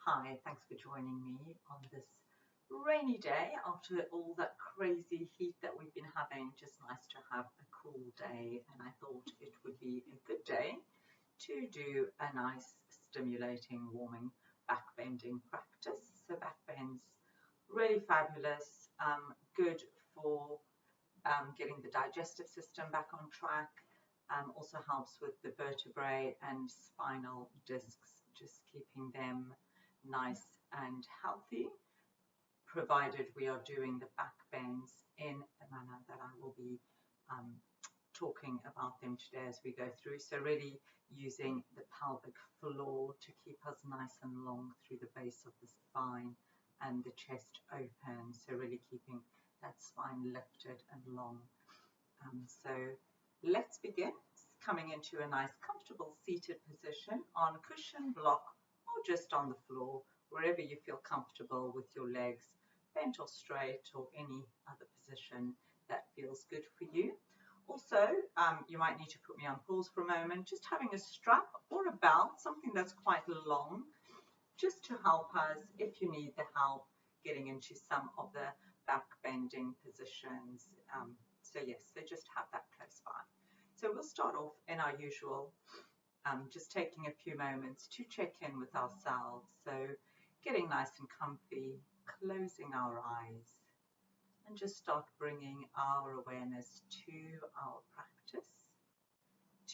Hi, thanks for joining me on this rainy day after all that crazy heat that we've been having. Just nice to have a cool day, and I thought it would be a good day to do a nice stimulating warming back bending practice. So back bends really fabulous, good for getting the digestive system back on track. Also helps with the vertebrae and spinal discs, just keeping them nice and healthy, provided we are doing the back bends in the manner that I will be talking about them today as we go through. So really using the pelvic floor to keep us nice and long through the base of the spine and the chest open. So really keeping that spine lifted and long. So let's begin. Coming into a nice comfortable seated position on cushion, block, or just on the floor, wherever you feel comfortable with your legs bent or straight, or any other position that feels good for you. Also, you might need to put me on pause for a moment, just having a strap or a belt, something that's quite long, just to help us, if you need the help, getting into some of the back bending positions. So yes, so just have that close by. So we'll start off in our usual, just taking a few moments to check in with ourselves. So getting nice and comfy, closing our eyes, and just start bringing our awareness to our practice,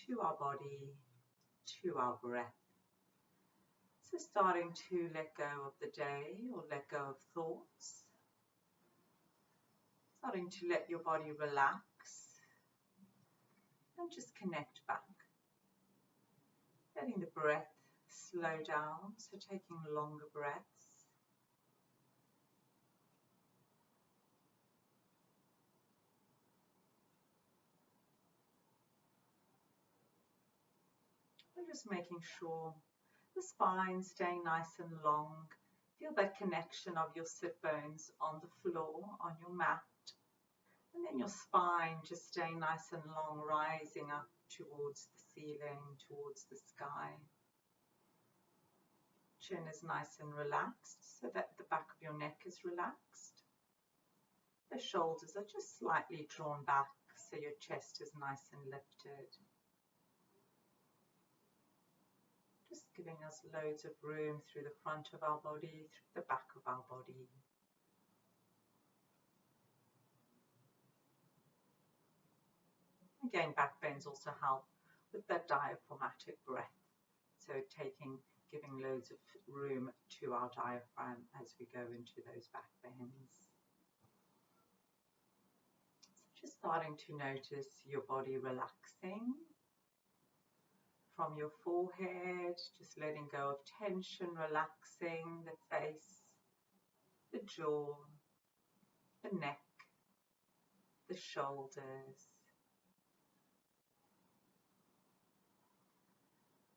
to our body, to our breath. So starting to let go of the day or let go of thoughts, starting to let your body relax and just connect back. Letting the breath slow down, so taking longer breaths. And just making sure the spine staying nice and long. Feel that connection of your sit bones on the floor, on your mat. And then your spine just staying nice and long, rising up towards the ceiling, towards the sky. Chin is nice and relaxed, so that the back of your neck is relaxed. The shoulders are just slightly drawn back, so your chest is nice and lifted. Just giving us loads of room through the front of our body, through the back of our body. Again, back bends also help with that diaphragmatic breath. So giving loads of room to our diaphragm as we go into those back bends. So just starting to notice your body relaxing from your forehead, just letting go of tension, relaxing the face, the jaw, the neck, the shoulders.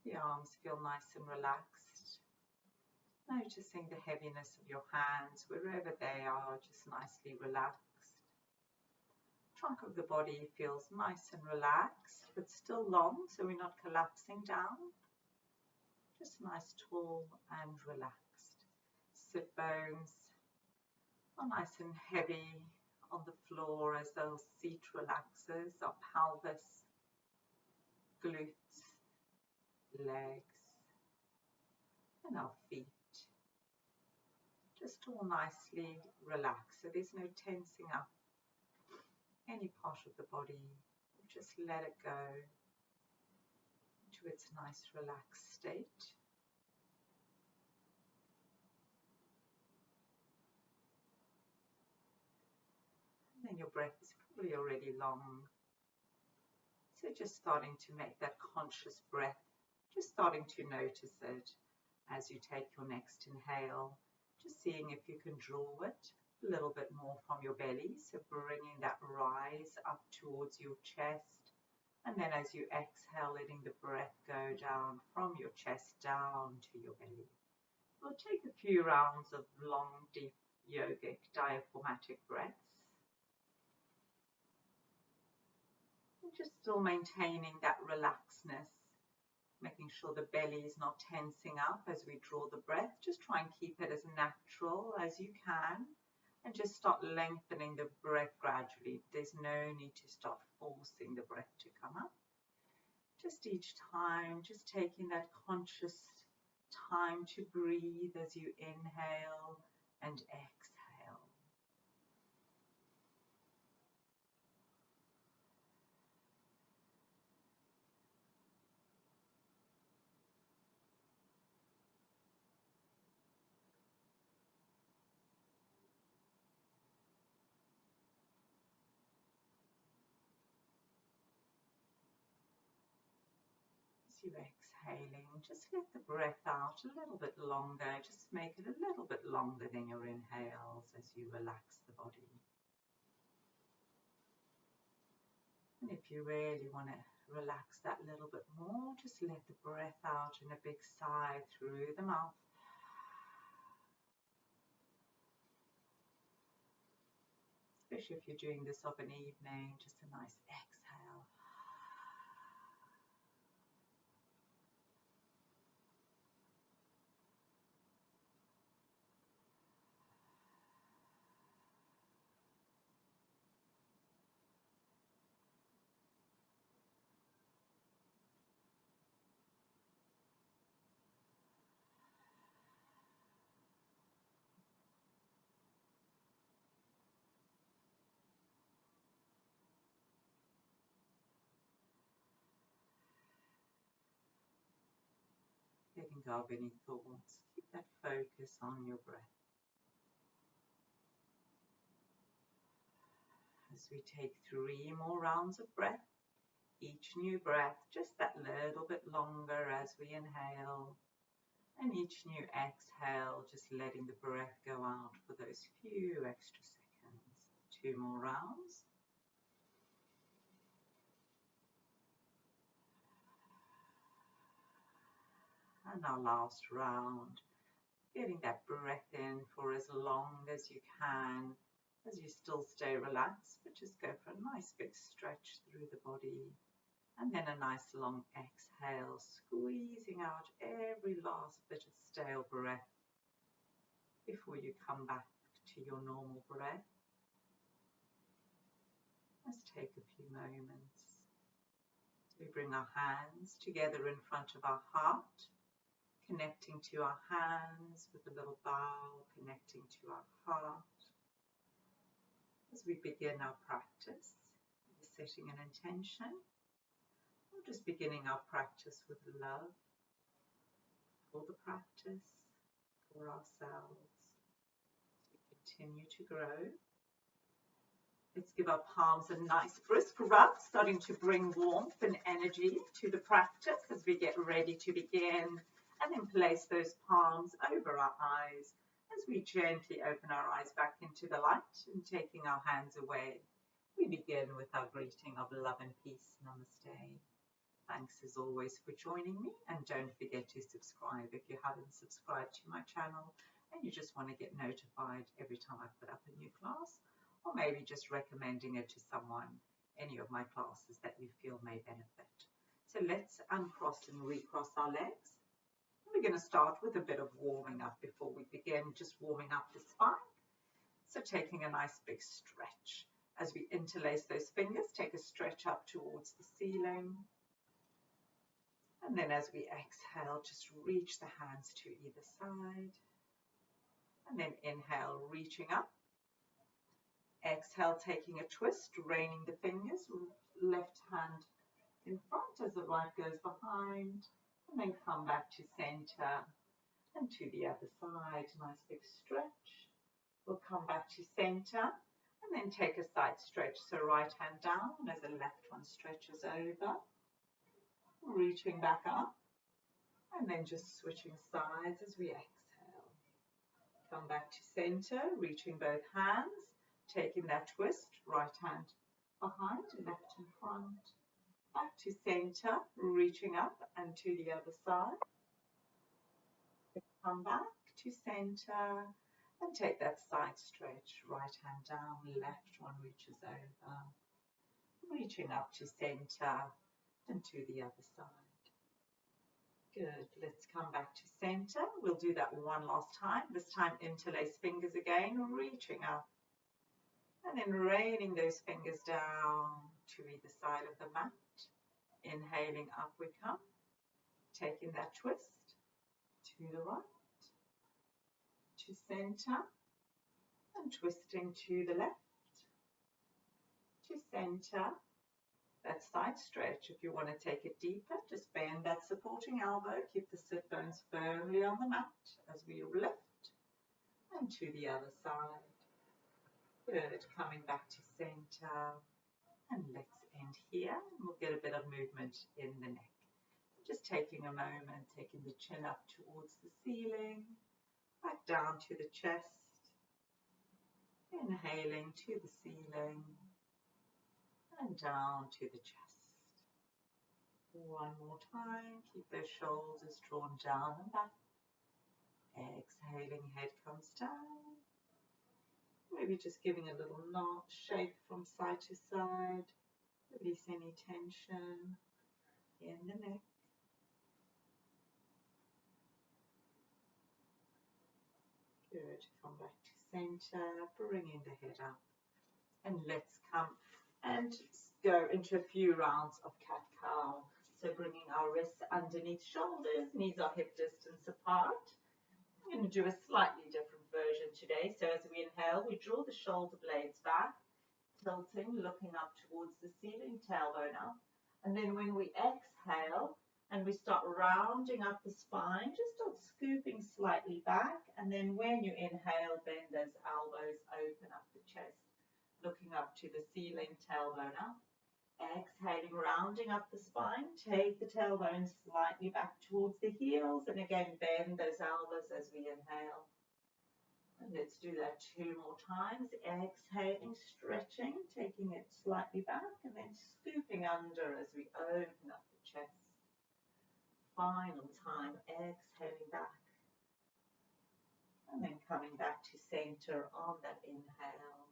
The arms feel nice and relaxed. Noticing the heaviness of your hands, wherever they are, just nicely relaxed. Trunk of the body feels nice and relaxed, but still long, so we're not collapsing down. Just nice, tall and relaxed. Sit bones are nice and heavy on the floor as those seat relaxes. Our pelvis, glutes, legs, and our feet. Just all nicely relaxed. So there's no tensing up any part of the body. Just let it go to its nice relaxed state. And then your breath is probably already long. So just starting to make that conscious breath, just starting to notice it as you take your next inhale, just seeing if you can draw it a little bit more from your belly, so bringing that rise up towards your chest, and then as you exhale, letting the breath go down from your chest down to your belly. We'll take a few rounds of long, deep yogic diaphragmatic breaths. And just still maintaining that relaxedness, making sure the belly is not tensing up as we draw the breath. Just try and keep it as natural as you can, and just start lengthening the breath gradually. There's no need to start forcing the breath to come up. Just each time, just taking that conscious time to breathe as you inhale and exhale. As you exhaling, just let the breath out a little bit longer. Just make it a little bit longer than your inhales as you relax the body. And if you really want to relax that little bit more, just let the breath out in a big sigh through the mouth. Especially if you're doing this of an evening, just a nice exhale. Letting go of any thoughts. Keep that focus on your breath. As we take 3 more rounds of breath, each new breath just that little bit longer as we inhale, and each new exhale just letting the breath go out for those few extra seconds. 2 more rounds. And our last round, getting that breath in for as long as you can, as you still stay relaxed, but just go for a nice big stretch through the body. And then a nice long exhale, squeezing out every last bit of stale breath before you come back to your normal breath. Let's take a few moments. We bring our hands together in front of our heart, connecting to our hands with a little bow, connecting to our heart. As we begin our practice, we're setting an intention. We're just beginning our practice with love for the practice, for ourselves. As we continue to grow, let's give our palms a nice brisk rub, starting to bring warmth and energy to the practice as we get ready to begin. And then place those palms over our eyes as we gently open our eyes back into the light, and taking our hands away, we begin with our greeting of love and peace. Namaste. Thanks as always for joining me, and don't forget to subscribe if you haven't subscribed to my channel and you just want to get notified every time I put up a new class, or maybe just recommending it to someone, any of my classes that you feel may benefit. So let's uncross and recross our legs. We're going to start with a bit of warming up before we begin, just warming up the spine. So taking a nice big stretch. As we interlace those fingers, take a stretch up towards the ceiling. And then as we exhale, just reach the hands to either side. And then inhale, reaching up. Exhale, taking a twist, raining the fingers, left hand in front as the right goes behind. And then come back to center and to the other side. Nice big stretch. We'll come back to center and then take a side stretch. So right hand down as the left one stretches over. Reaching back up. And then just switching sides as we exhale. Come back to center, reaching both hands. Taking that twist, right hand behind, left in front. Back to center, reaching up and to the other side. Come back to center and take that side stretch. Right hand down, left one reaches over. Reaching up to center and to the other side. Good. Let's come back to center. We'll do that one last time. This time interlace fingers again, reaching up. And then raining those fingers down to either side of the mat. Inhaling, up we come. Taking that twist to the right, to center, and twisting to the left, to center. That side stretch. If you want to take it deeper, just bend that supporting elbow. Keep the sit bones firmly on the mat as we lift. And to the other side. Good. Coming back to center. And let's end here. And we'll get a bit of movement in the neck. Just taking a moment, taking the chin up towards the ceiling. Back down to the chest. Inhaling to the ceiling. And down to the chest. One more time. Keep those shoulders drawn down and back. Exhaling, head comes down. Maybe just giving a little nod, shake from side to side. Release any tension in the neck. Good. Come back to center, bringing the head up. And let's come and go into a few rounds of cat-cow. So bringing our wrists underneath shoulders, knees are hip distance apart. I'm going to do a slightly different version today. So as we inhale, we draw the shoulder blades back, tilting, looking up towards the ceiling, tailbone up. And then when we exhale and we start rounding up the spine, just start scooping slightly back. And then when you inhale, bend those elbows, open up the chest. Looking up to the ceiling, tailbone up. Exhaling, rounding up the spine. Take the tailbone slightly back towards the heels. And again, bend those elbows as we inhale. And let's do that 2 more times. Exhaling, stretching, taking it slightly back. And then scooping under as we open up the chest. Final time, exhaling back. And then coming back to center on that inhale.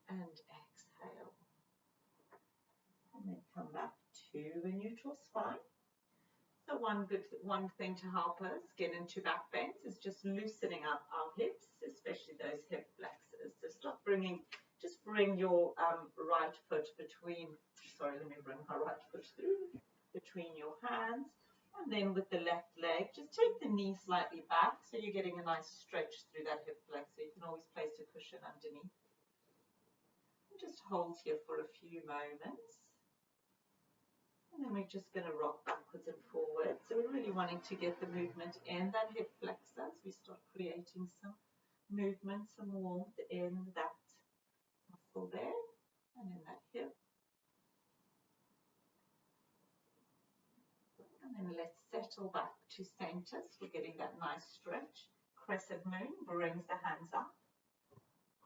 And exhale. And then come back to a neutral spine. So one thing to help us get into back bends is just loosening up our hips, especially those hip flexors. So stop just bring your right foot between, let me bring my right foot through, between your hands. And then with the left leg, just take the knee slightly back so you're getting a nice stretch through that hip flexor. You can always place a cushion underneath. Just hold here for a few moments. And then we're just going to rock backwards and forwards. So we're really wanting to get the movement in that hip flexor as we start creating some movement, some warmth in that muscle there and in that hip. And then let's settle back to center. So we're getting that nice stretch. Crescent moon brings the hands up.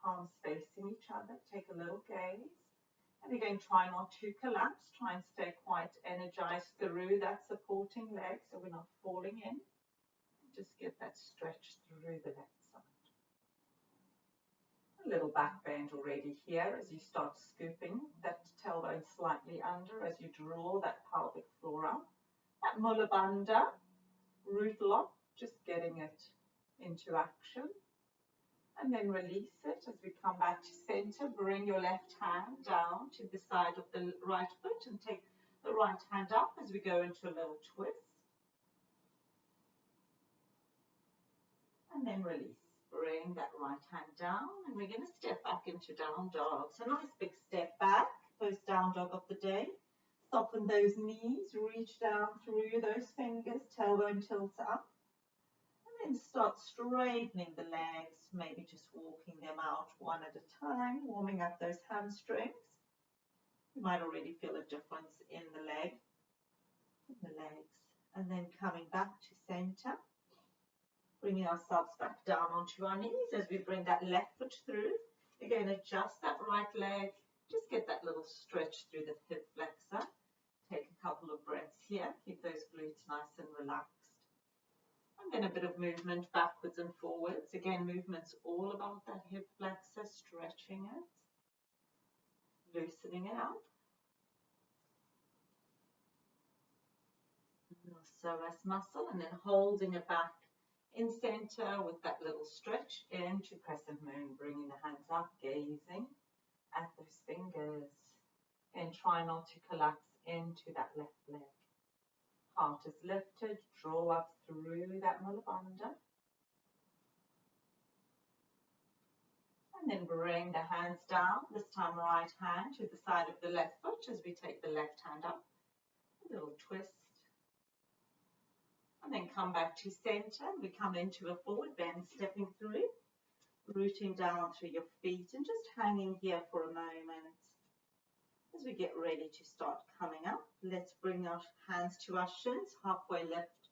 Palms facing each other, take a little gaze. And again, try not to collapse. Try and stay quite energized through that supporting leg so we're not falling in. Just get that stretch through the left side. A little back bend already here as you start scooping that tailbone slightly under as you draw that pelvic floor up. That Mula Bandha, root lock, just getting it into action. And then release it as we come back to center. Bring your left hand down to the side of the right foot and take the right hand up as we go into a little twist. And then release. Bring that right hand down and we're going to step back into down dog. So nice big step back, first down dog of the day. Soften those knees, reach down through those fingers, tailbone tilts up. And start straightening the legs, maybe just walking them out one at a time, warming up those hamstrings. You might already feel a difference in the legs. And then coming back to center, bringing ourselves back down onto our knees as we bring that left foot through. Again, adjust that right leg, just get that little stretch through the hip flexor. Take a couple of breaths here, keep those glutes nice and relaxed. And then a bit of movement backwards and forwards. Again, movement's all about that hip flexor, stretching it, loosening it out. And our psoas muscle, and then holding it back in center with that little stretch into crescent moon, bringing the hands up, gazing at those fingers, and try not to collapse into that left leg. Heart is lifted, draw up through that Mula Bandha. And then bring the hands down, this time right hand to the side of the left foot as we take the left hand up. A little twist. And then come back to center. We come into a forward bend, stepping through, rooting down through your feet and just hanging here for a moment. As we get ready to start coming up, let's bring our hands to our shins, halfway lift.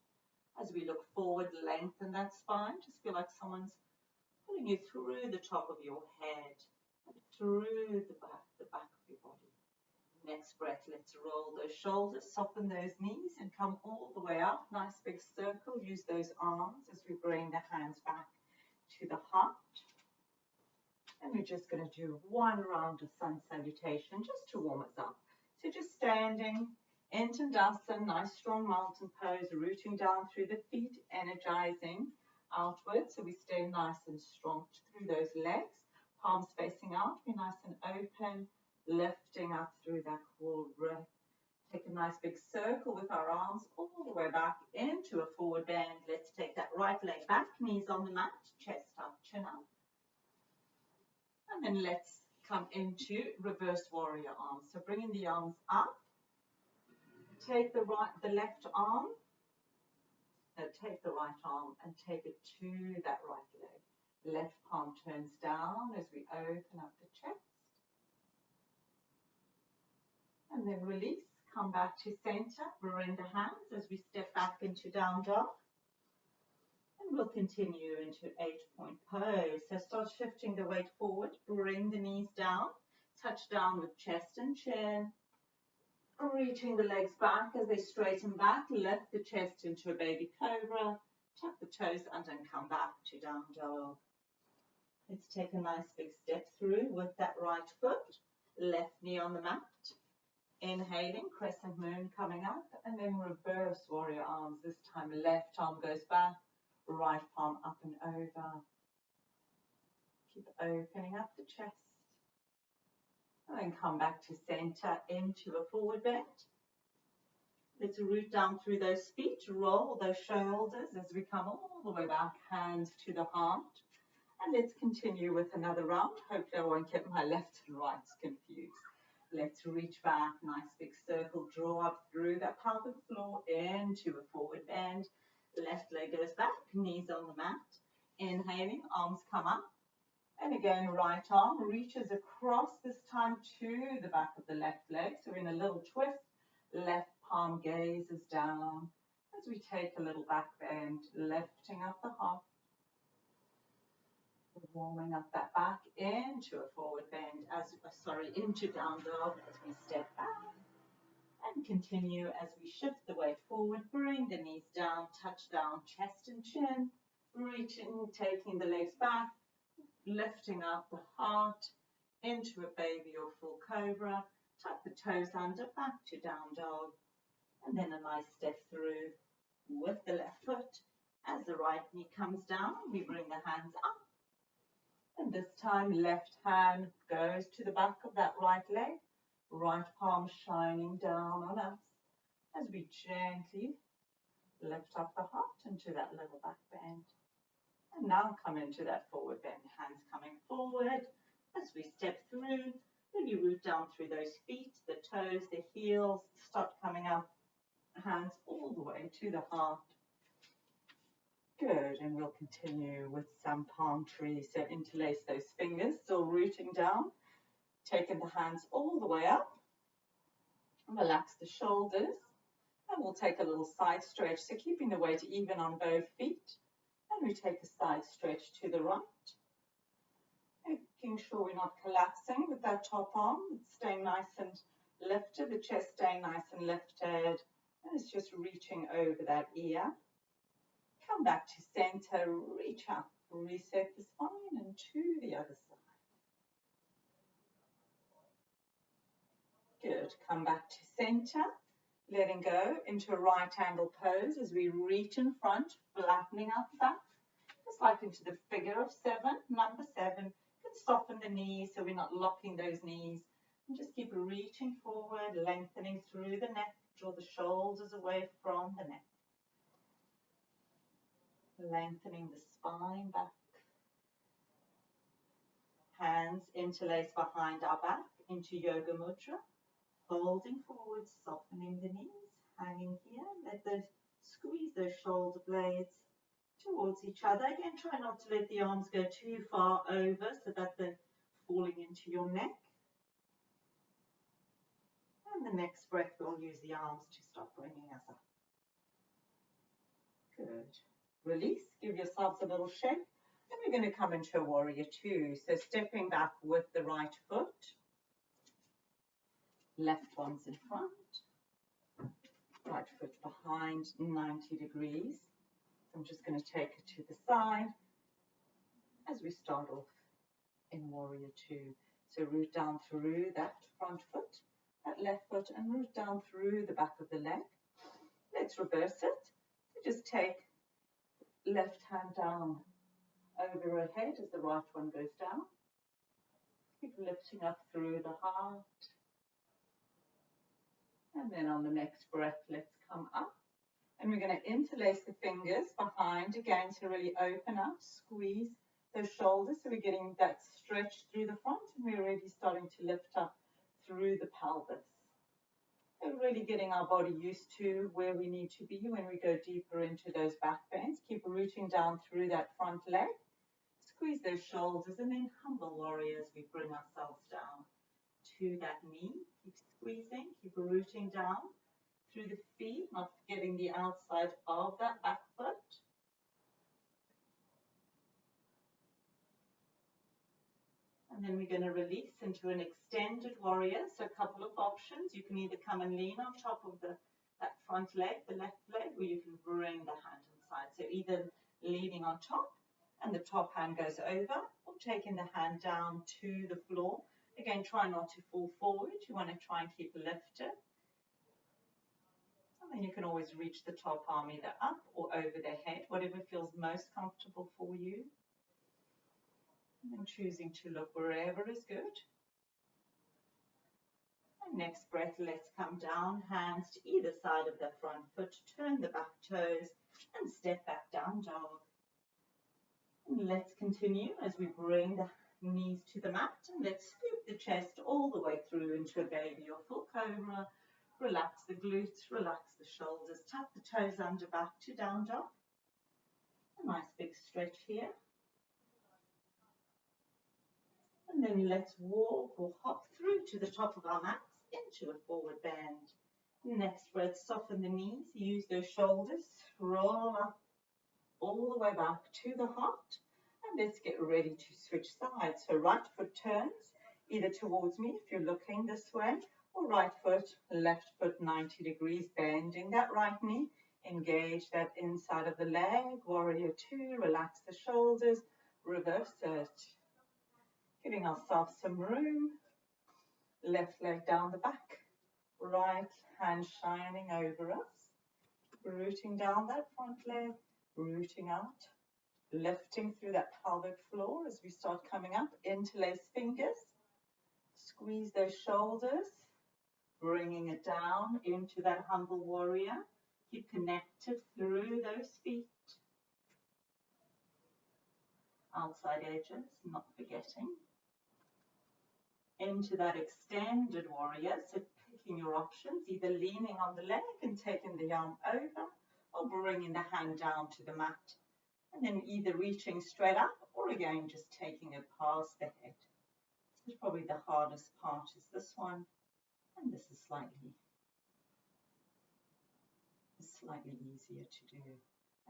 As we look forward, lengthen that spine. Just feel like someone's pulling you through the top of your head, and through the back of your body. Next breath, let's roll those shoulders, soften those knees, and come all the way up. Nice big circle. Use those arms as we bring the hands back to the heart. And we're just going to do one round of sun salutation just to warm us up. So just standing in Tandasana, nice strong mountain pose, rooting down through the feet, energizing outwards. So we stay nice and strong through those legs, palms facing out, be nice and open, lifting up through that core rib. Take a nice big circle with our arms all the way back into a forward bend. Let's take that right leg back, knees on the mat, chest up, chin up. And then let's come into reverse warrior arms. So bringing the arms up, take the left arm, take the right arm and take it to that right leg. Left palm turns down as we open up the chest. And then release, come back to center, bring the hands as we step back into down dog. And we'll continue into 8-point pose. So start shifting the weight forward, bring the knees down, touch down with chest and chin, reaching the legs back as they straighten back, lift the chest into a baby cobra, tuck the toes under and come back to down dog. Let's take a nice big step through with that right foot, left knee on the mat. Inhaling, crescent moon coming up, and then reverse warrior arms. This time left arm goes back, right palm up and over. Keep opening up the chest. And then come back to center into a forward bend. Let's root down through those feet, roll those shoulders as we come all the way back, hands to the heart. And let's continue with another round. Hopefully I won't get my left and rights confused. Let's reach back, nice big circle, draw up through that pelvic floor into a forward bend. Left leg goes back, knees on the mat. Inhaling, arms come up. And again, right arm reaches across, this time to the back of the left leg. So in a little twist, left palm gazes down as we take a little back bend, lifting up the heart. Warming up that back into a forward bend, into down dog as we step back. And continue as we shift the weight forward, bring the knees down, touch down, chest and chin, reaching, taking the legs back, lifting up the heart into a baby or full cobra, tuck the toes under, back to down dog, and then a nice step through with the left foot. As the right knee comes down, we bring the hands up, and this time left hand goes to the back of that right leg, right palm shining down on us as we gently lift up the heart into that little back bend. And now come into that forward bend, hands coming forward as we step through. Really root down through those feet, the toes, the heels, start coming up, hands all the way to the heart. Good, and we'll continue with some palm trees. So interlace those fingers, still rooting down, taking the hands all the way up. Relax the shoulders, and we'll take a little side stretch. So keeping the weight even on both feet. And we take a side stretch to the right. Making sure we're not collapsing with that top arm. It's staying nice and lifted, the chest staying nice and lifted. And it's just reaching over that ear. Come back to center, reach up, reset the spine and to the other side. Good, come back to center. letting go into a right angle pose as we reach in front, flattening out the back, just like into the figure of 7, number 7. You can soften the knees so we're not locking those knees. And just keep reaching forward, lengthening through the neck, draw the shoulders away from the neck. Lengthening the spine back. Hands interlace behind our back into Yoga Mudra. Folding forward, softening the knees, hanging here. Let those squeeze those shoulder blades towards each other. Again, try not to let the arms go too far over so that they're falling into your neck. And the next breath, we'll use the arms to start bringing us up. Good. Release, give yourselves a little shake. And we're going to come into a warrior two. So stepping back with the right foot. Left one's in front. Right foot behind, 90 degrees. I'm just going to take it to the side as we start off in warrior two. So root down through that front foot, that left foot, and root down through the back of the leg. Let's reverse it. So just take left hand down over her head as the right one goes down. Keep lifting up through the heart. And then on the next breath, let's come up. And we're going to interlace the fingers behind again to really open up, squeeze those shoulders. So we're getting that stretch through the front and we're already starting to lift up through the pelvis. So really getting our body used to where we need to be when we go deeper into those back bends. Keep rooting down through that front leg. Squeeze those shoulders and then humble warrior as we bring ourselves down to that knee. Keep squeezing, keep rooting down through the feet, not forgetting the outside of that back foot. And then we're going to release into an extended warrior. So a couple of options. You can either come and lean on top of that front leg, the left leg, or you can bring the hand inside. So either leaning on top and the top hand goes over, or taking the hand down to the floor. Again, try not to fall forward. You want to try and keep lifted. And then you can always reach the top arm either up or over the head, whatever feels most comfortable for you. And then choosing to look wherever is good. And next breath, let's come down, hands to either side of the front foot, turn the back toes and step back down dog. And let's continue as we bring the knees to the mat, and let's scoop the chest all the way through into a baby or full cobra. Relax the glutes, relax the shoulders, tuck the toes under back to down dog. A nice big stretch here. And then let's walk or hop through to the top of our mats into a forward bend. Next breath, soften the knees, use those shoulders, roll up all the way back to the heart. And let's get ready to switch sides. So right foot turns either towards me if you're looking this way, or right foot, left foot 90 degrees, bending that right knee. Engage that inside of the leg. Warrior two, relax the shoulders, reverse it. Giving ourselves some room. Left leg down the back, right hand shining over us. Rooting down that front leg, rooting out. Lifting through that pelvic floor as we start coming up. Interlace fingers. Squeeze those shoulders. Bringing it down into that humble warrior. Keep connected through those feet. Outside edges, not forgetting. Into that extended warrior. So picking your options, either leaning on the leg and taking the arm over, or bringing the hand down to the mat. And then either reaching straight up or again just taking it past the head. This is probably the hardest part is this one, and this is slightly easier to do.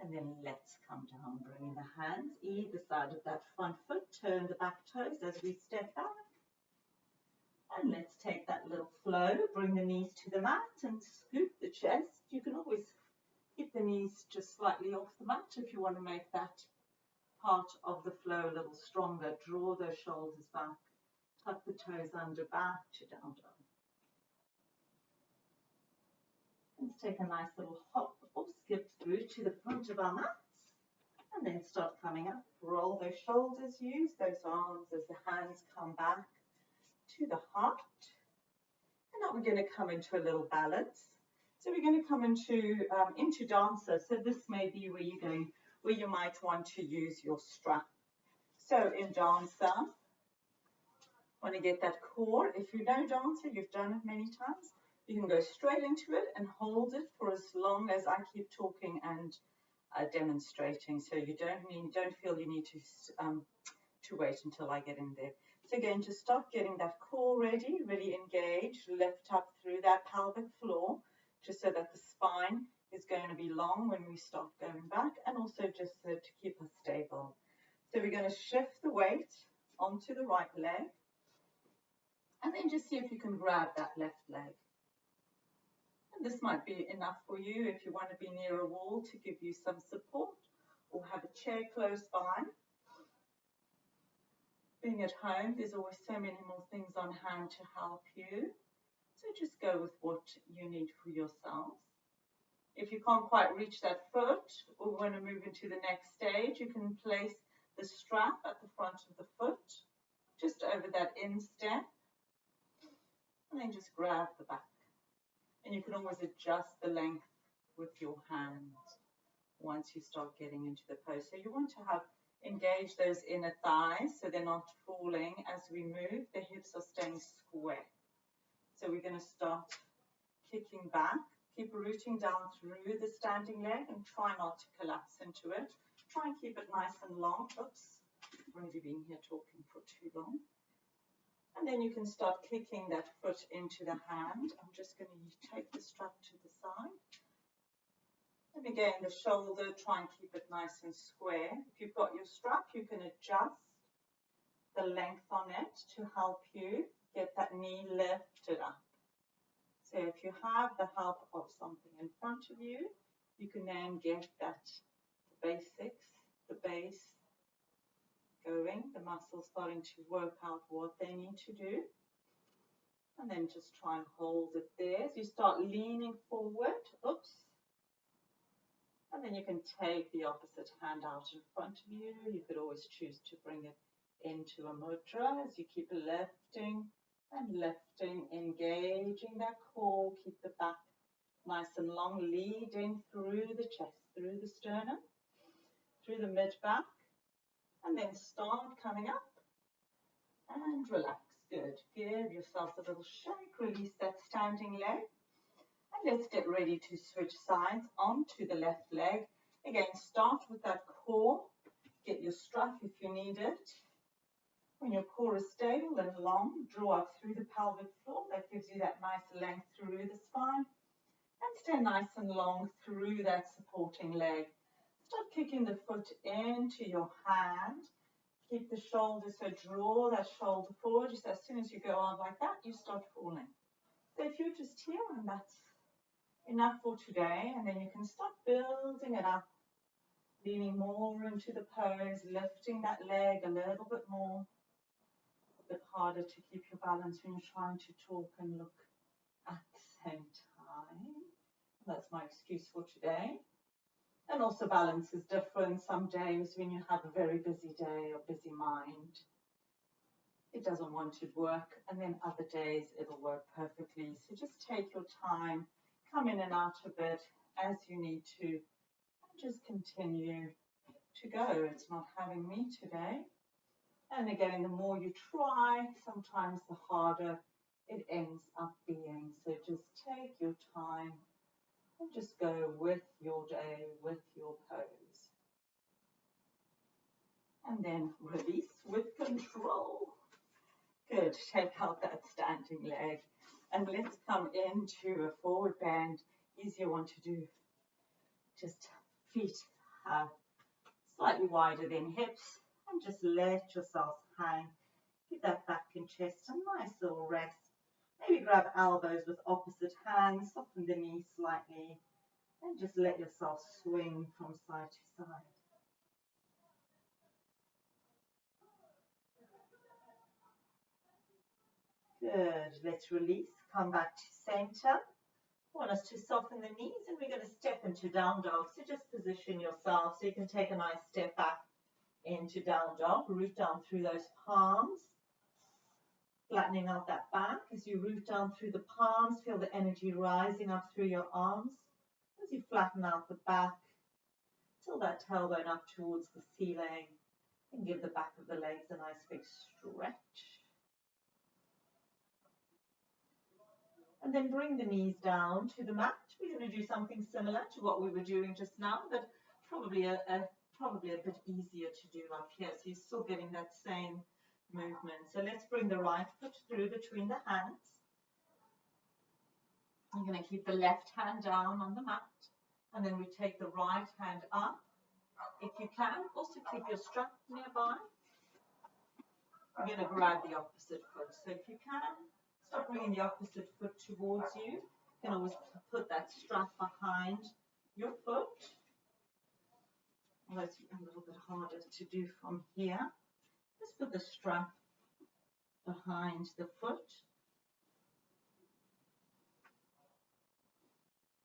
And then let's come down, bringing the hands either side of that front foot, turn the back toes as we step back. And let's take that little flow, bring the knees to the mat and scoop the chest. You can always keep the knees just slightly off the mat if you want to make that part of the flow a little stronger. Draw those shoulders back, tuck the toes under back to down dog. Let's take a nice little hop or skip through to the front of our mats. And then start coming up. Roll those shoulders, use those arms as the hands come back to the heart. And now we're going to come into a little balance. So we're going to come into dancer. So this may be where you might want to use your strap. So in dancer, want to get that core. If you know dancer, you've done it many times. You can go straight into it and hold it for as long as I keep talking and demonstrating. So you don't feel you need to wait until I get in there. So again, just start getting that core ready, really engage, lift up through that pelvic floor, just so that the spine is going to be long when we start going back, and also just so to keep us stable. So we're going to shift the weight onto the right leg, and then just see if you can grab that left leg. And this might be enough for you if you want to be near a wall to give you some support, or have a chair close by. Being at home, there's always so many more things on hand to help you. So just go with what you need for yourself. If you can't quite reach that foot or want to move into the next stage, you can place the strap at the front of the foot, just over that instep, and then just grab the back. And you can always adjust the length with your hand once you start getting into the pose. So you want to engage those inner thighs so they're not falling as we move. The hips are staying square. So we're going to start kicking back. Keep rooting down through the standing leg and try not to collapse into it. Try and keep it nice and long. Oops, I've already been here talking for too long. And then you can start kicking that foot into the hand. I'm just going to take the strap to the side. And again, the shoulder, try and keep it nice and square. If you've got your strap, you can adjust the length on it to help you get that knee lifted up. So if you have the help of something in front of you, you can then get that basics, the base going, the muscles starting to work out what they need to do. And then just try and hold it there. As you start leaning forward, oops. And then you can take the opposite hand out in front of you. You could always choose to bring it into a mudra as you keep lifting and lifting, engaging that core. Keep the back nice and long, leading through the chest, through the sternum, through the mid-back. And then start coming up and relax. Good. Give yourself a little shake. Release that standing leg. And let's get ready to switch sides onto the left leg. Again, start with that core. Get your strap if you need it. When your core is stable and long, draw up through the pelvic floor. That gives you that nice length through the spine. And stay nice and long through that supporting leg. Start kicking the foot into your hand. Keep the shoulder, so draw that shoulder forward. Just as soon as you go out like that, you start falling. So if you're just here, and that's enough for today, and then you can start building it up, leaning more into the pose, lifting that leg a little bit more. A bit harder to keep your balance when you're trying to talk and look at the same time. That's my excuse for today. And also balance is different. Some days when you have a very busy day or busy mind, it doesn't want to work, and then other days it'll work perfectly. So just take your time, come in and out a bit as you need to, and just continue to go. It's not having me today. And again, the more you try, sometimes the harder it ends up being. So just take your time and just go with your day, with your pose. And then release with control. Good, take out that standing leg. And let's come into a forward bend. Easier one to do. Just feet slightly wider than hips. And just let yourself hang. Keep that back and chest a nice little rest. Maybe grab elbows with opposite hands. Soften the knees slightly. And just let yourself swing from side to side. Good. Let's release. Come back to center. I want us to soften the knees, and we're going to step into down dog. So just position yourself so you can take a nice step back into down dog. Root down through those palms, flattening out that back. As you root down through the palms, feel the energy rising up through your arms. As you flatten out the back, till that tailbone up towards the ceiling, and give the back of the legs a nice big stretch. And then bring the knees down to the mat. We're going to do something similar to what we were doing just now, but probably a bit easier to do up here. So you're still getting that same movement. So let's bring the right foot through between the hands. You're going to keep the left hand down on the mat, and then we take the right hand up. If you can, also keep your strap nearby. You're going to grab the opposite foot. So if you can, start bringing the opposite foot towards you. You can always put that strap behind your foot. Well, it's a little bit harder to do from here. Just put the strap behind the foot.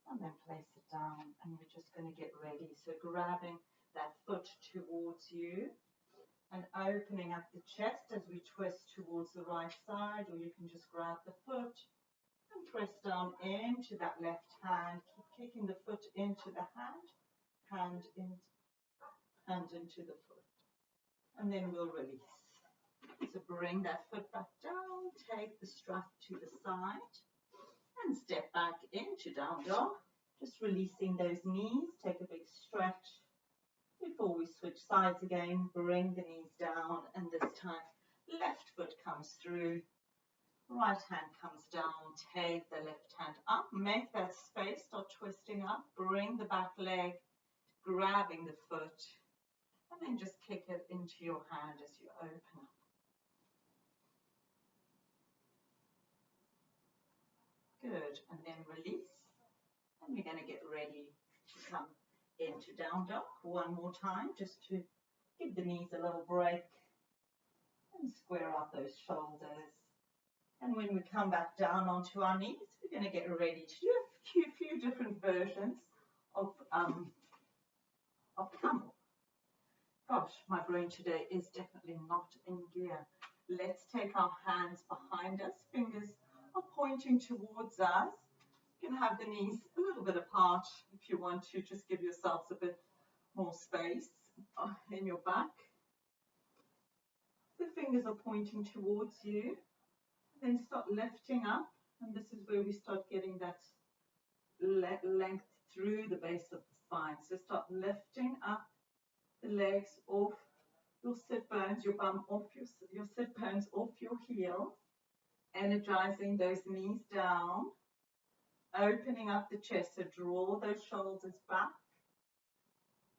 And then place it down, and we're just going to get ready. So grabbing that foot towards you and opening up the chest as we twist towards the right side, or you can just grab the foot and press down into that left hand. Keep kicking the foot into the hand into the foot. And then we'll release. So bring that foot back down, take the strap to the side, and step back into down dog. Just releasing those knees, take a big stretch. Before we switch sides again, bring the knees down, and this time left foot comes through, right hand comes down, take the left hand up, make that space, start twisting up, bring the back leg, grabbing the foot, and then just kick it into your hand as you open up. Good, and then release, and we're going to get ready to come into down dog one more time, just to give the knees a little break and square out those shoulders. And when we come back down onto our knees, we're going to get ready to do a few different versions of camel. Gosh, my brain today is definitely not in gear. Let's take our hands behind us, fingers are pointing towards us. You can have the knees a little bit apart if you want to, just give yourselves a bit more space in your back. The fingers are pointing towards you. Then start lifting up, and this is where we start getting that length through the base of the spine. So start lifting up the legs off your sit bones, your bum off your sit bones off your heels, energizing those knees down. Opening up the chest, so draw those shoulders back.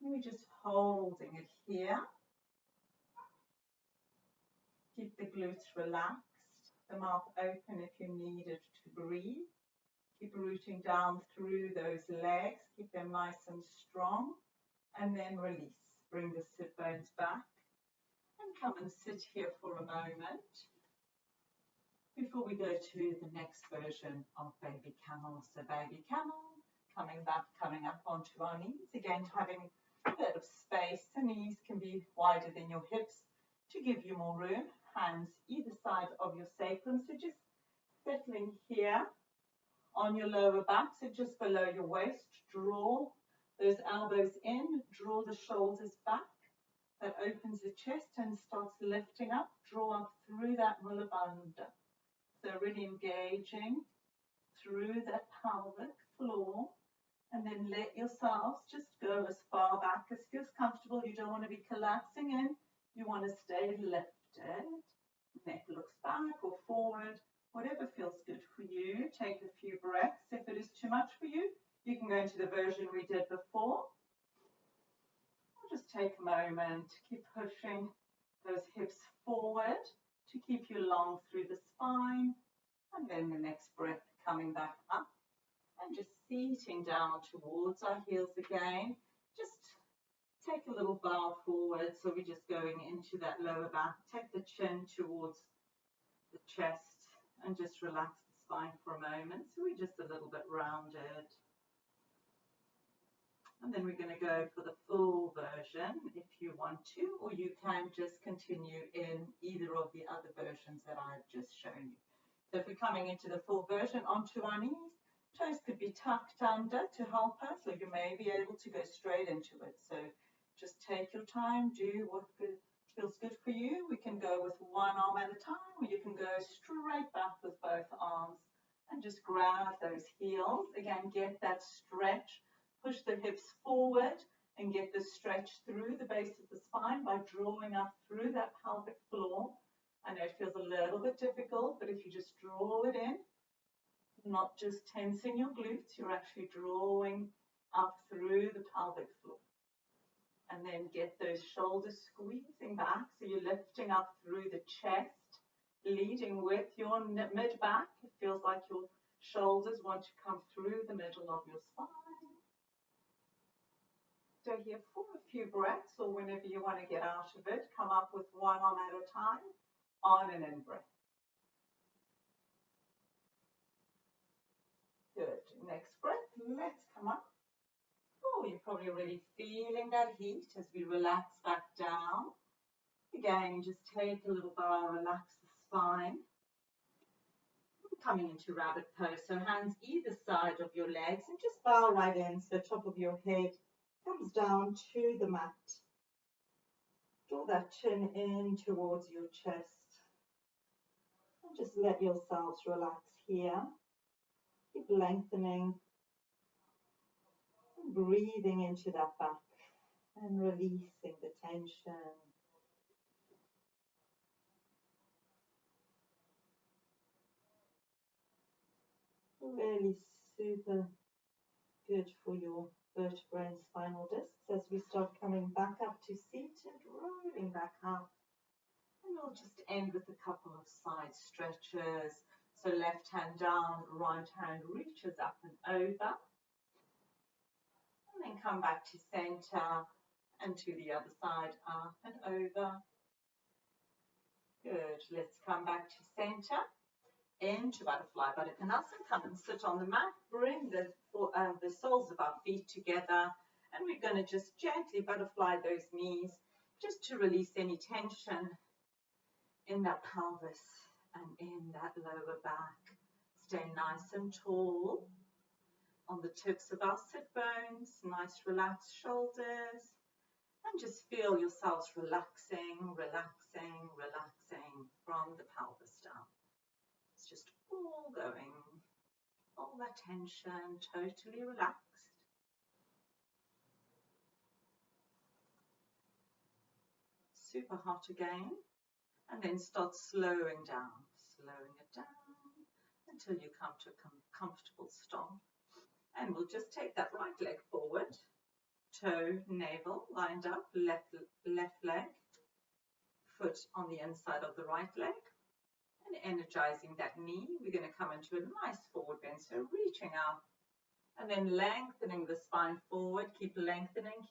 And we're just holding it here. Keep the glutes relaxed, the mouth open if you need it to breathe. Keep rooting down through those legs, keep them nice and strong, and then release. Bring the sit bones back and come and sit here for a moment. Before we go to the next version of baby camel. So baby camel, coming up onto our knees. Again, having a bit of space. The knees can be wider than your hips to give you more room. Hands either side of your sacrum. So just settling here on your lower back, so just below your waist. Draw those elbows in, draw the shoulders back. That opens the chest and starts lifting up. Draw up through that mulabandha. So really engaging through that pelvic floor, and then let yourselves just go as far back as feels comfortable. You don't want to be collapsing in. You want to stay lifted. Neck looks back or forward, whatever feels good for you. Take a few breaths. If it is too much for you, you can go into the version we did before. Just take a moment. Keep pushing those hips forward to keep you long through the spine, and then the next breath coming back up and just seating down towards our heels again. Just take a little bow forward, so we're just going into that lower back. Take the chin towards the chest and just relax the spine for a moment, so we're just a little bit rounded. And then we're going to go for the full version if you want to, or you can just continue in either of the other versions that I've just shown you. So if we're coming into the full version onto our knees, toes could be tucked under to help us, or you may be able to go straight into it. So just take your time, do what feels good for you. We can go with one arm at a time, or you can go straight back with both arms and just grab those heels. Again, get that stretch. Push the hips forward and get the stretch through the base of the spine by drawing up through that pelvic floor. I know it feels a little bit difficult, but if you just draw it in, not just tensing your glutes, you're actually drawing up through the pelvic floor. And then get those shoulders squeezing back, so you're lifting up through the chest, leading with your mid-back. It feels like your shoulders want to come through the middle of your spine. So here for a few breaths, or whenever you want to get out of it, come up with one arm at a time, on and in breath. Good. Next breath, let's come up. Oh, you're probably already feeling that heat as we relax back down. Again, just take a little bow, relax the spine. Coming into rabbit pose, so hands either side of your legs and just bow right in, so top of your head comes down to the mat. Draw that chin in towards your chest. And just let yourselves relax here. Keep lengthening and breathing into that back and releasing the tension. Really super good for your vertebrae and spinal discs as we start coming back up to seated, rolling back up. And we'll just end with a couple of side stretches. So left hand down, right hand reaches up and over. And then come back to center and to the other side, up and over. Good. Let's come back to center. Into butterfly Baddha-Konasana. Come and sit on the mat. Bring the soles of our feet together. And we're going to just gently butterfly those knees just to release any tension in that pelvis and in that lower back. Stay nice and tall on the tips of our sit bones. Nice relaxed shoulders. And just feel yourselves relaxing, relaxing, relaxing from the pelvis down. Just all going, all that tension, totally relaxed. Super hot again, and then start slowing it down until you come to a comfortable stop. And we'll just take that right leg forward, toe, navel, lined up, left leg, foot on the inside of the right leg. And energizing that knee, we're going to come into a nice forward bend, so reaching out and then lengthening the spine forward. Keep lengthening,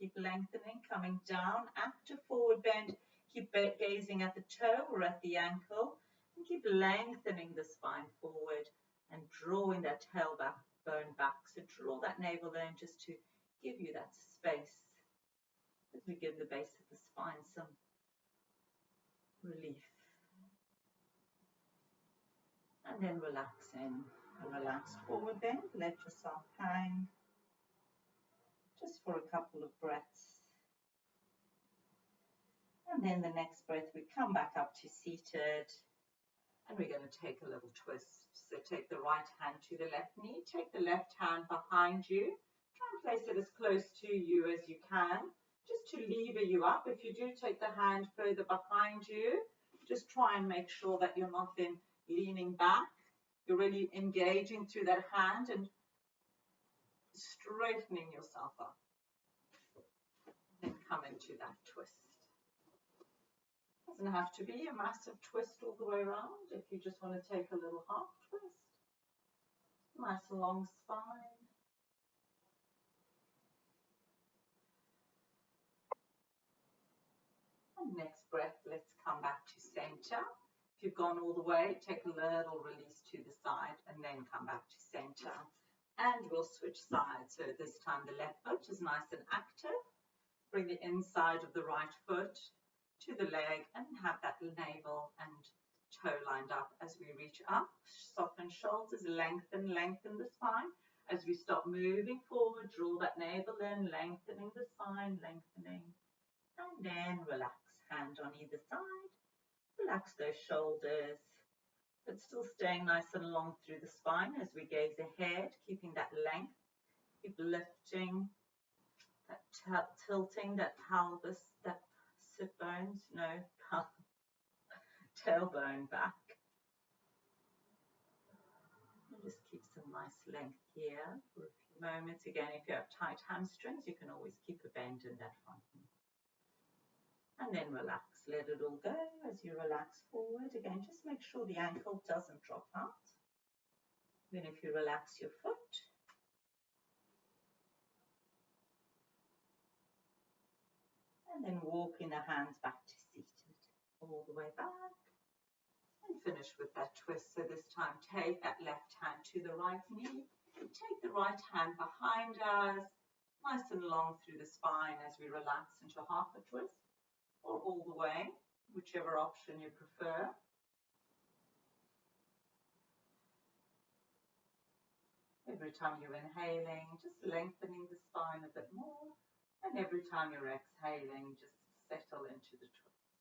coming down, active forward bend. Keep gazing at the toe or at the ankle, and keep lengthening the spine forward and drawing that tailbone back. So draw that navel in just to give you that space as we give the base of the spine some relief. And then relaxing, a relaxed forward bend. Let yourself hang just for a couple of breaths. And then the next breath, we come back up to seated. And we're going to take a little twist. So take the right hand to the left knee. Take the left hand behind you. Try and place it as close to you as you can, just to lever you up. If you do take the hand further behind you, just try and make sure that you're not then leaning back. You're really engaging through that hand and straightening yourself up. Then come into that twist. Doesn't have to be a massive twist all the way around. If you just want to take a little half twist, nice long spine. And next breath, let's come back to center. If If you've gone all the way, take a little release to the side and then come back to center. And we'll switch sides. So this time the left foot is nice and active. Bring the inside of the right foot to the leg and have that navel and toe lined up as we reach up. Soften shoulders, lengthen the spine. As we start moving forward, draw that navel in, lengthening the spine, lengthening. And then relax, hand on either side. Relax those shoulders, but still staying nice and long through the spine as we gaze ahead, keeping that length. Keep lifting, that tilting, that pelvis, that sit bones, no, tailbone back. And just keep some nice length here for a few moments. Again, if you have tight hamstrings, you can always keep a bend in that front knee. And then relax, let it all go as you relax forward. Again, just make sure the ankle doesn't drop out. Then if you relax your foot. And then walking the hands back to seated, all the way back. And finish with that twist. So this time, take that left hand to the right knee. Take the right hand behind us, nice and long through the spine as we relax into half a twist. Or all the way, whichever option you prefer. Every time you're inhaling, just lengthening the spine a bit more. And every time you're exhaling, just settle into the twist.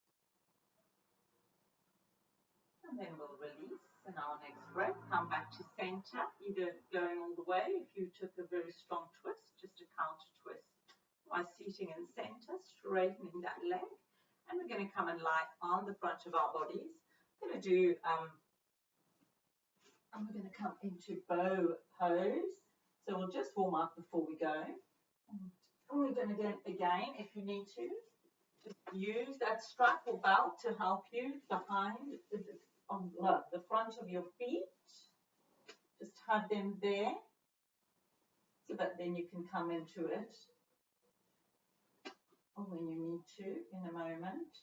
And then we'll release. And our next breath, come back to center, either going all the way if you took a very strong twist, just a counter twist. By seating in center, straightening that leg. And we're going to come and lie on the front of our bodies. We're going to do, and we're going to come into bow pose. So we'll just warm up before we go. And we're going to get, again, if you need to, just use that strap or belt to help you behind on the front of your feet. Just have them there so that then you can come into it. Or when you need to in a moment.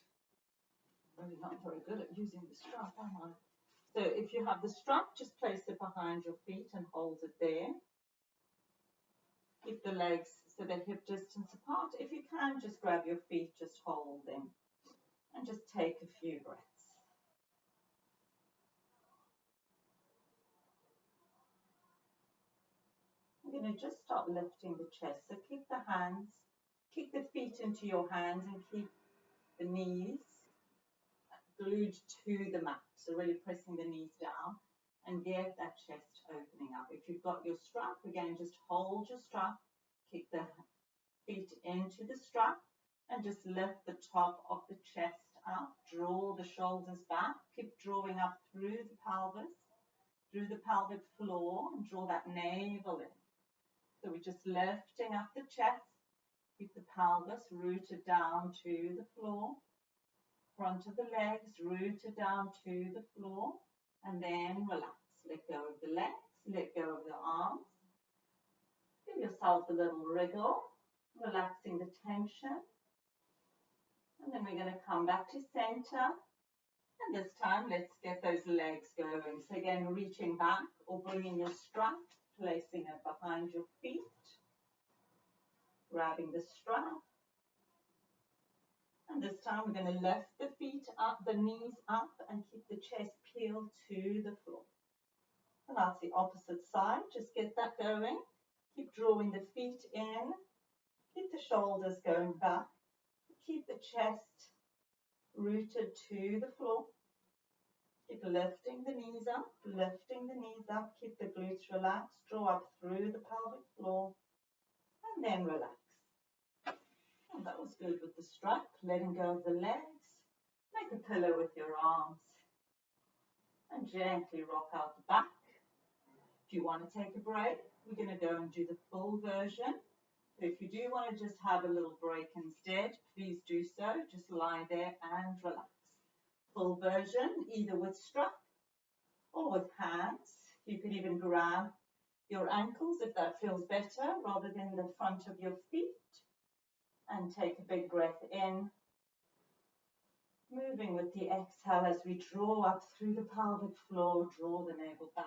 I'm really not very good at using the strap, am I? So if you have the strap, just place it behind your feet and hold it there. Keep the legs so they're hip distance apart. If you can, just grab your feet, just hold them. And just take a few breaths. I'm going to just start lifting the chest. So keep the hands. Kick the feet into your hands and keep the knees glued to the mat. So really pressing the knees down and get that chest opening up. If you've got your strap, again, just hold your strap, kick the feet into the strap and just lift the top of the chest up. Draw the shoulders back. Keep drawing up through the pelvis, through the pelvic floor, and draw that navel in. So we're just lifting up the chest. Keep the pelvis rooted down to the floor. Front of the legs rooted down to the floor. And then relax. Let go of the legs. Let go of the arms. Give yourself a little wriggle. Relaxing the tension. And then we're going to come back to center. And this time, let's get those legs going. So again, reaching back or bringing your strap. Placing it behind your feet. Grabbing the strap. And this time we're going to lift the feet up, the knees up, and keep the chest peeled to the floor. And that's the opposite side. Just get that going. Keep drawing the feet in. Keep the shoulders going back. Keep the chest rooted to the floor. Keep lifting the knees up, lifting the knees up. Keep the glutes relaxed. Draw up through the pelvic floor. And then relax. And that was good with the strap. Letting go of the legs. Make a pillow with your arms. And gently rock out the back. If you want to take a break, we're going to go and do the full version. So if you do want to just have a little break instead, please do so. Just lie there and relax. Full version, either with strap or with hands. You could even grab your ankles if that feels better, rather than the front of your feet. And take a big breath in. Moving with the exhale as we draw up through the pelvic floor, draw the navel back,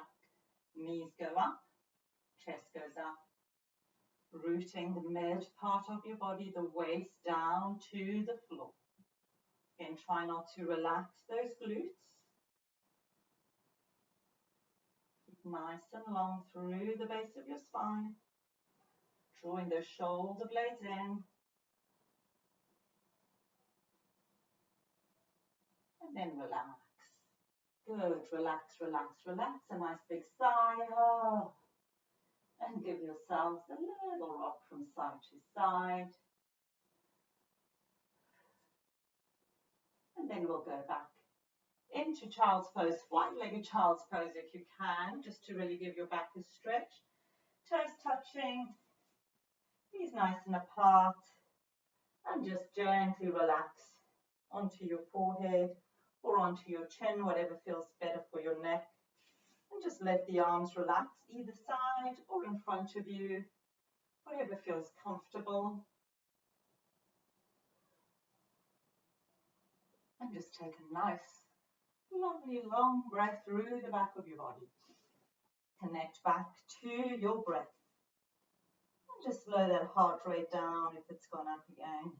knees go up, chest goes up, rooting the mid part of your body, the waist down to the floor. Again, try not to relax those glutes. Keep nice and long through the base of your spine, drawing those shoulder blades in. And then relax. Good. Relax, relax, relax. A nice big sigh. Oh. And give yourselves a little rock from side to side. And then we'll go back into child's pose, flat-legged child's pose if you can, just to really give your back a stretch. Toes touching, knees nice and apart, and just gently relax onto your forehead or onto your chin, whatever feels better for your neck. And just let the arms relax either side or in front of you, whatever feels comfortable. And just take a nice, lovely long breath through the back of your body. Connect back to your breath. And just slow that heart rate down if it's gone up again.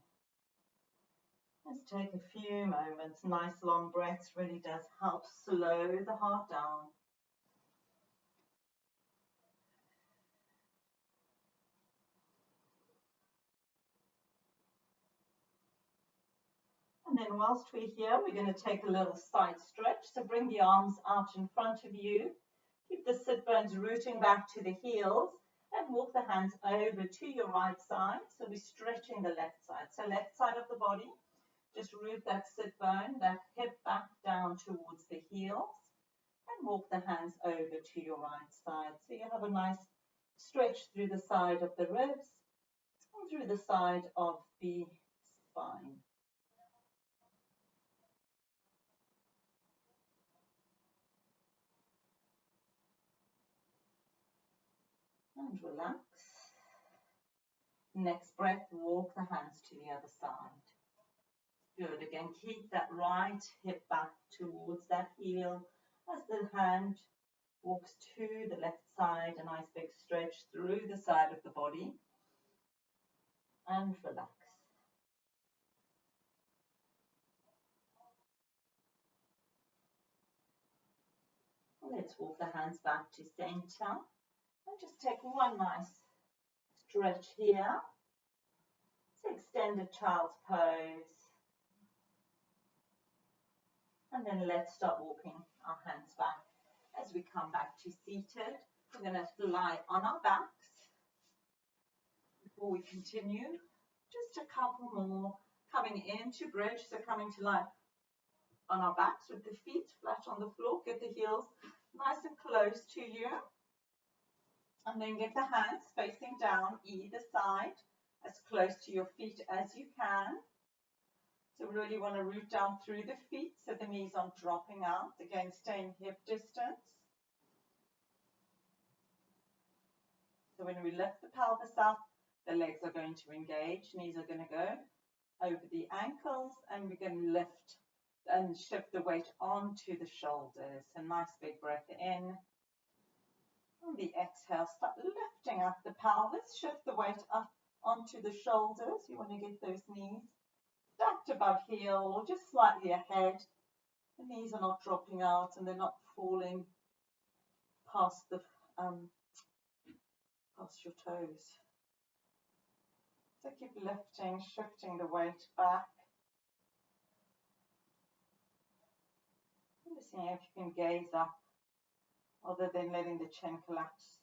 Let's take a few moments. Nice long breaths really does help slow the heart down. And then whilst we're here, we're going to take a little side stretch. So bring the arms out in front of you. Keep the sit bones rooting back to the heels and walk the hands over to your right side. So we're stretching the left side. So left side of the body, just root that sit bone, that hip back down towards the heels and walk the hands over to your right side. So you have a nice stretch through the side of the ribs and through the side of the spine. And relax. Next breath, walk the hands to the other side. Good. Again, keep that right hip back towards that heel as the hand walks to the left side. A nice big stretch through the side of the body. And relax. Let's walk the hands back to center. And just take one nice stretch here. It's extended child's pose. And then let's start walking our hands back as we come back to seated. We're going to lie on our backs. Before we continue, just a couple more. Coming into bridge, so coming to lie on our backs with the feet flat on the floor. Get the heels nice and close to you. And then get the hands facing down either side, as close to your feet as you can. So we really want to root down through the feet so the knees aren't dropping out. Again, staying hip distance. So when we lift the pelvis up, the legs are going to engage, knees are going to go over the ankles, and we're going to lift and shift the weight onto the shoulders. A nice big breath in. On the exhale, start lifting up the pelvis, shift the weight up onto the shoulders. You want to get those knees stacked above heel or just slightly ahead. The knees are not dropping out and they're not falling past the past your toes. So keep lifting, shifting the weight back. Just seeing if you can gaze up other than letting the chin collapse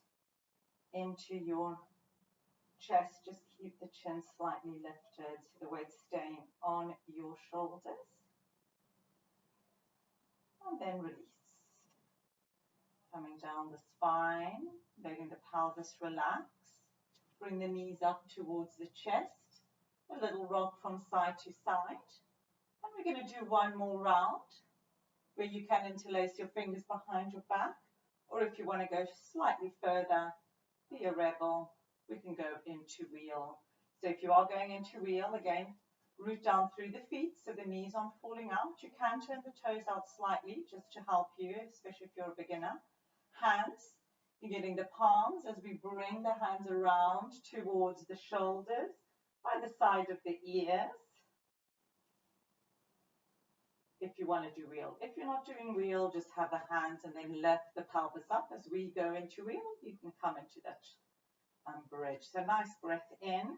into your chest. Just keep the chin slightly lifted so the weight's staying on your shoulders. And then release. Coming down the spine, letting the pelvis relax. Bring the knees up towards the chest. A little rock from side to side. And we're going to do one more round where you can interlace your fingers behind your back. Or if you want to go slightly further, be a rebel, we can go into wheel. So if you are going into wheel, again, Root down through the feet so the knees aren't falling out. You can turn the toes out slightly just to help you, especially if you're a beginner. Hands, you're getting the palms as we bring the hands around towards the shoulders by the side of the ears. If you want to do wheel. If you're not doing wheel, just have the hands and then lift the pelvis up. As we go into wheel, you can come into that bridge. So nice breath in.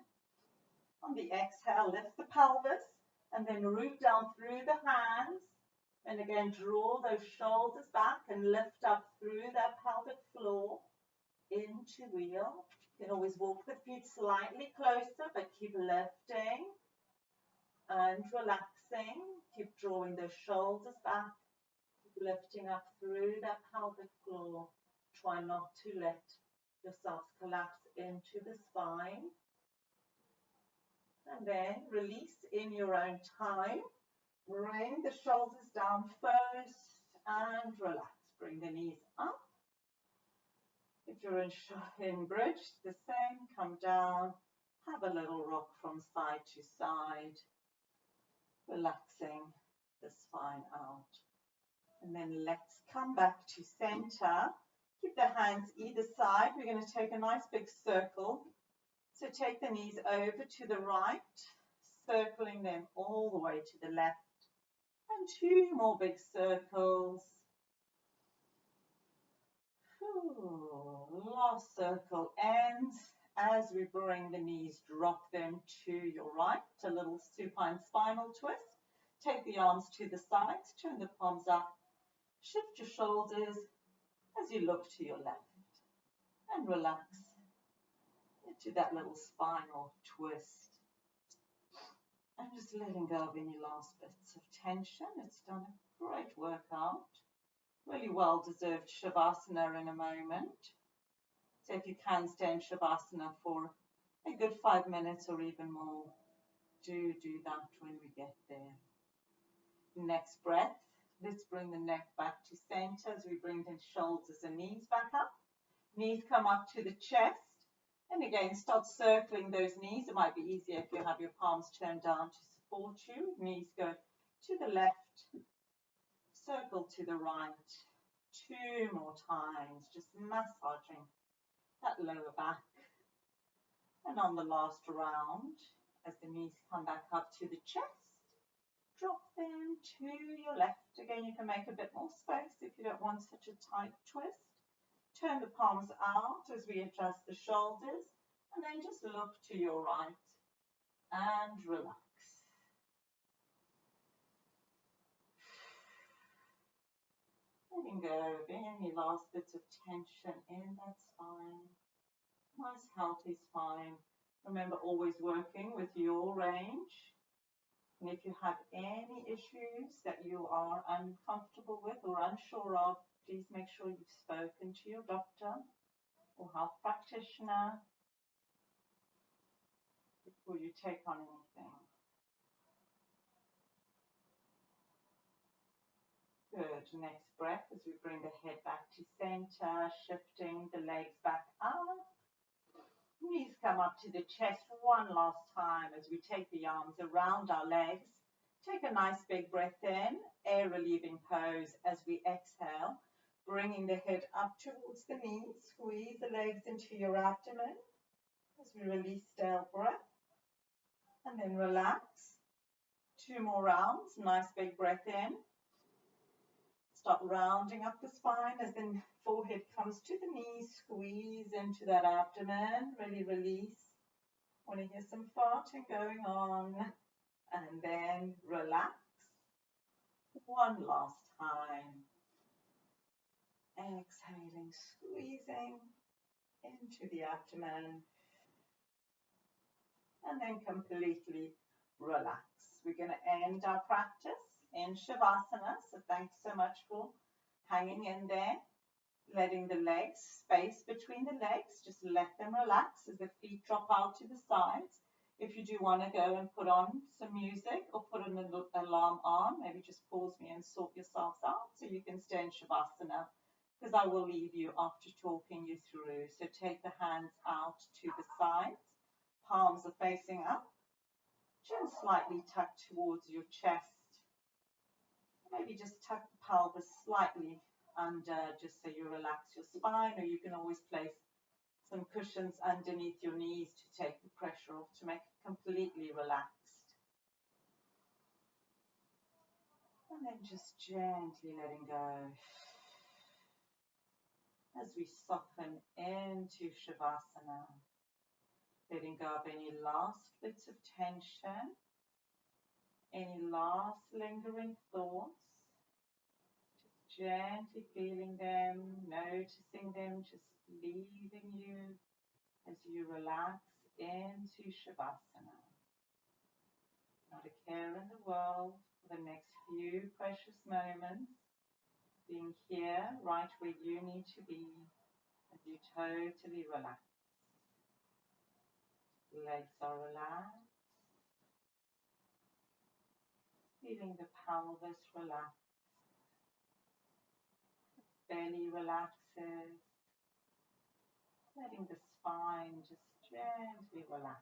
On the exhale, lift the pelvis and then root down through the hands. And again, draw those shoulders back and lift up through that pelvic floor into wheel. You can always walk the feet slightly closer, but keep lifting and relaxing. Keep drawing those shoulders back. Keep lifting up through that pelvic floor. Try not to let yourself collapse into the spine. And then release in your own time. Bring the shoulders down first and relax. Bring the knees up. If you're in bridge, the same. Come down. Have a little rock from side to side. Relaxing the spine out. And then let's come back to center. Keep the hands either side. We're going to take a nice big circle. So take the knees over to the right, circling them all the way to the left. And 2 more big circles. Last circle ends. As we bring the knees, drop them to your right. A little supine spinal twist. Take the arms to the sides, turn the palms up. Shift your shoulders as you look to your left. And relax into that little spinal twist. And just letting go of any last bits of tension. It's done a great workout. Really well-deserved Shavasana in a moment. So if you can stay in Shavasana for a good 5 minutes or even more, do that when we get there. Next breath. Let's bring the neck back to center as we bring the shoulders and knees back up. Knees come up to the chest. And again, start circling those knees. It might be easier if you have your palms turned down to support you. Knees go to the left, circle to the right. 2 more times, just massaging that lower back. And on the last round, as the knees come back up to the chest, drop them to your left. Again, you can make a bit more space if you don't want such a tight twist. Turn the palms out as we adjust the shoulders, and then just look to your right and relax. Letting go of any last bits of tension in that spine. Nice healthy spine. Remember, always working with your range. And if you have any issues that you are uncomfortable with or unsure of, please make sure you've spoken to your doctor or health practitioner before you take on anything. Good. Next breath as we bring the head back to center, shifting the legs back up. Knees come up to the chest one last time as we take the arms around our legs. Take a nice big breath in, air relieving pose as we exhale, bringing the head up towards the knees. Squeeze the legs into your abdomen as we release stale breath. And then relax. 2 more rounds. Nice big breath in. Start rounding up the spine as the forehead comes to the knees. Squeeze into that abdomen. Really release. Want to hear some farting going on. And then relax. One last time. Exhaling, squeezing into the abdomen. And then completely relax. We're going to end our practice in Shavasana. So thanks so much for hanging in there. Letting the legs, space between the legs, just let them relax as the feet drop out to the sides. If you do want to go and put on some music or put an alarm on, maybe just pause me and sort yourselves out so you can stay in Shavasana, because I will leave you after talking you through. So take the hands out to the sides, palms are facing up. Chin slightly tucked towards your chest. Maybe just tuck the pelvis slightly under just so you relax your spine, or you can always place some cushions underneath your knees to take the pressure off, to make it completely relaxed. And then just gently letting go as we soften into Shavasana, letting go of any last bits of tension, any last lingering thoughts. Gently feeling them, noticing them, just leaving you as you relax into Shavasana. Not a care in the world for the next few precious moments, being here right where you need to be as you totally relax. Legs are relaxed, feeling the pelvis relax, belly relaxes, letting the spine just gently relax.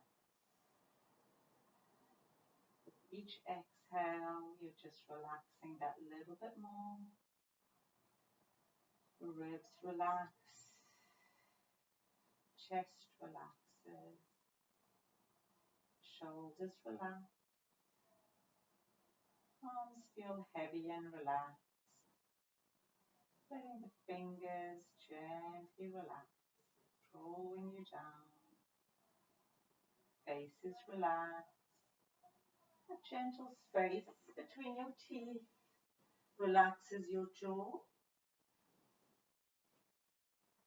With each exhale, you're just relaxing that little bit more. The ribs relax, chest relaxes, shoulders relax, arms feel heavy and relaxed. Letting the fingers gently relax, drawing you down. Face is relaxed. A gentle space between your teeth relaxes your jaw.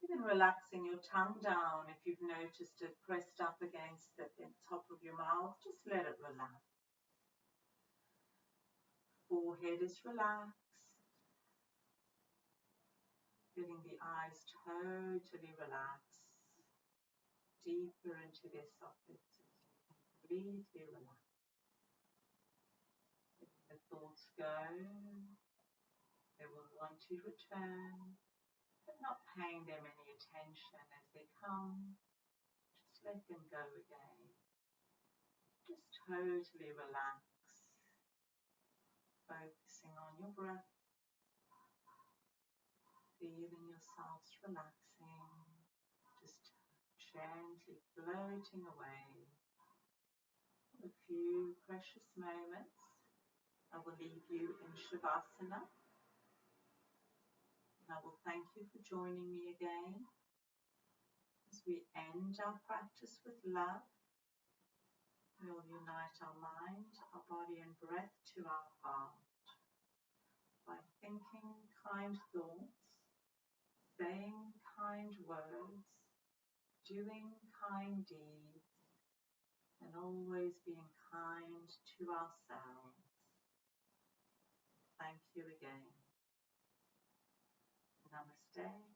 Even relaxing your tongue down, if you've noticed it pressed up against the top of your mouth, just let it relax. Forehead is relaxed. Feeling the eyes totally relax, deeper into their sockets, completely relax. Letting the thoughts go, they will want to return, but not paying them any attention as they come. Just let them go again. Just totally relax, focusing on your breath, feeling yourselves relaxing, just gently floating away. For a few precious moments, I will leave you in Shavasana. And I will thank you for joining me again as we end our practice with love. We'll unite our mind, our body and breath to our heart by thinking kind thoughts, saying kind words, doing kind deeds, and always being kind to ourselves. Thank you again. Namaste.